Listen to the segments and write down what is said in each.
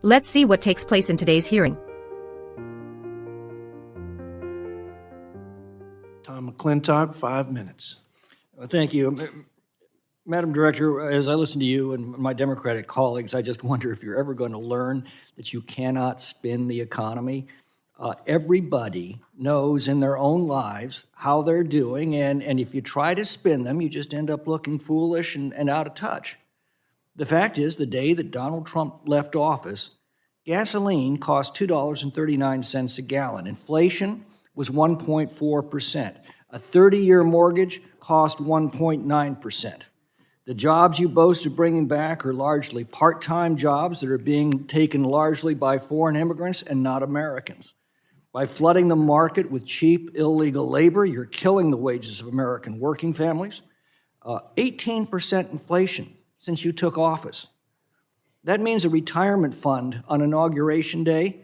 Let's see what takes place in today's hearing. Tom McClintock, 5 minutes. Thank you. Madam Director, as I listen to you and my Democratic colleagues, I just wonder if you're ever going to learn that you cannot spin the economy. Everybody knows in their own lives how they're doing, and if you try to spin them, you just end up looking foolish and out of touch. The fact is, the day that Donald Trump left office, gasoline cost $2.39 a gallon. Inflation was 1.4%. A 30-year mortgage cost 1.9%. The jobs you boast of bringing back are largely part-time jobs that are being taken largely by foreign immigrants and not Americans. By flooding the market with cheap, illegal labor, you're killing the wages of American working families. 18% inflation since you took office. That means a retirement fund on Inauguration Day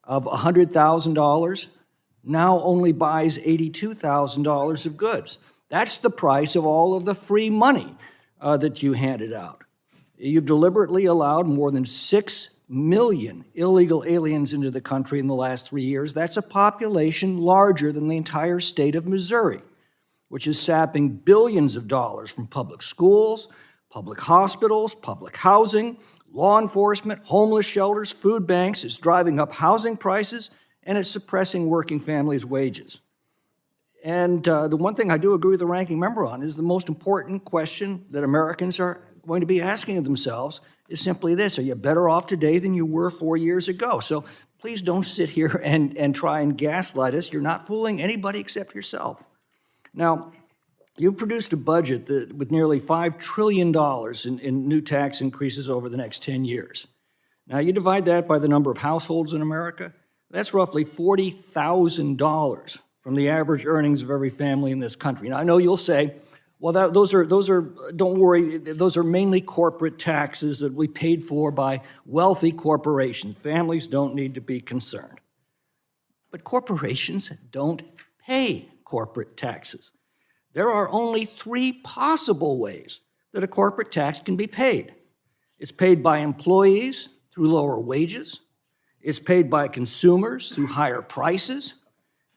of $100,000 now only buys $82,000 of goods. That's the price of all of the free money that you handed out. You've deliberately allowed more than 6 million illegal aliens into the country in the last 3 years. That's a population larger than the entire state of Missouri, which is sapping billions of dollars from public schools, public hospitals, public housing, law enforcement, homeless shelters, food banks. It's driving up housing prices, and it's suppressing working families' wages. And the one thing I do agree with the ranking member on is the most important question that Americans are going to be asking of themselves is simply this: are you better off today than you were 4 years ago? So please don't sit here and try and gaslight us. You're not fooling anybody except yourself. Now, you produced a budget with nearly $5 trillion in new tax increases over the next 10 years. Now, you divide that by the number of households in America, that's roughly $40,000 from the average earnings of every family in this country. Now, I know you'll say, well, those are, don't worry, those are mainly corporate taxes that we paid for by wealthy corporations. Families don't need to be concerned. But corporations don't pay corporate taxes. There are only 3 possible ways that a corporate tax can be paid. It's paid by employees through lower wages, it's paid by consumers through higher prices,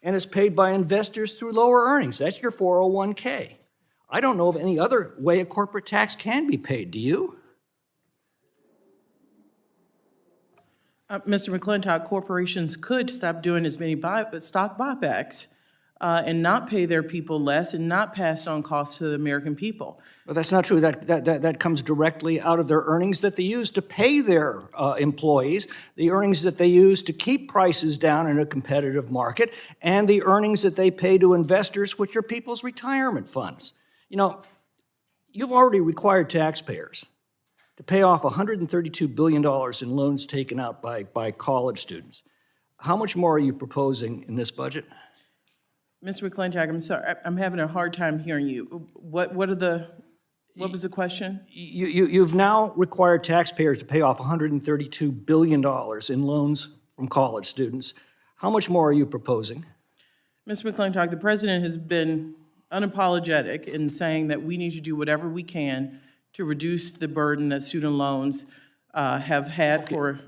and it's paid by investors through lower earnings. That's your 401k. I don't know of any other way a corporate tax can be paid. Do you? Mr. McClintock, corporations could stop doing as many stock buybacks and not pay their people less and not pass on costs to the American people. But that's not true. That comes directly out of their earnings that they use to pay their employees, the earnings that they use to keep prices down in a competitive market, and the earnings that they pay to investors, which are people's retirement funds. You know, you've already required taxpayers to pay off $132 billion in loans taken out by college students. How much more are you proposing in this budget? Mr. McClintock, I'm sorry, I'm having a hard time hearing you. What was the question? You've now required taxpayers to pay off $132 billion in loans from college students. How much more are you proposing? Mr. McClintock, the president has been unapologetic in saying that we need to do whatever we can to reduce the burden that student loans have had for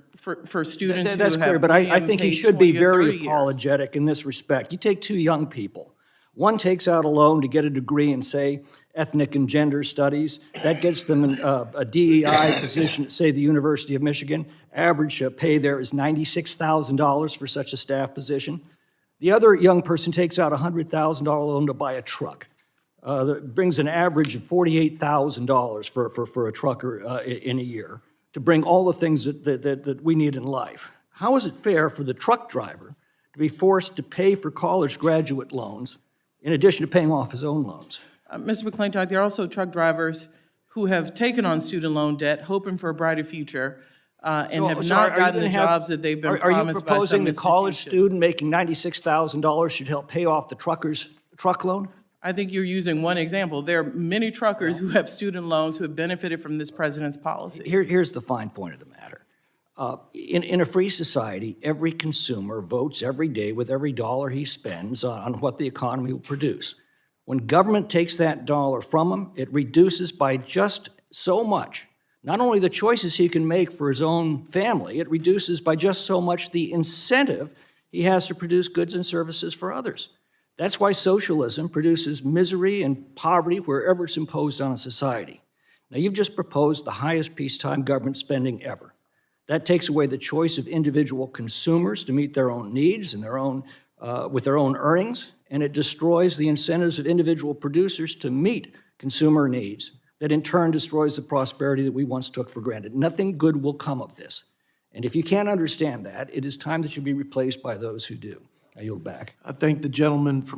students That's who clear, have but I think he should be very apologetic in this respect. You take 2 young people. One takes out a loan to get a degree in, say, ethnic and gender studies. That gets them a DEI position at, say, the University of Michigan. Average pay there is $96,000 for such a staff position. The other young person takes out a $100,000 loan to buy a truck. That brings an average of $48,000 for a trucker in a year to bring all the things that we need in life. How is it fair for the truck driver to be forced to pay for college graduate loans in addition to paying off his own loans? Mr. McClintock, there are also truck drivers who have taken on student loan debt, hoping for a brighter future, and have not gotten the jobs that they've been promised by some institutions. Are you proposing the college student making $96,000 should help pay off the trucker's truck loan? I think you're using one example. There are many truckers who have student loans who have benefited from this president's policy. Here's the fine point of the matter. In a free society, every consumer votes every day with every dollar he spends on what the economy will produce. When government takes that dollar from them, it reduces by just so much not only the choices he can make for his own family, it reduces by just so much the incentive he has to produce goods and services for others. That's why socialism produces misery and poverty wherever it's imposed on a society. Now, you've just proposed the highest peacetime government spending ever. That takes away the choice of individual consumers to meet their own needs and with their own earnings, and it destroys the incentives of individual producers to meet consumer needs. That in turn destroys the prosperity that we once took for granted. Nothing good will come of this. And if you can't understand that, it is time that you be replaced by those who do. I yield back. I thank the gentleman from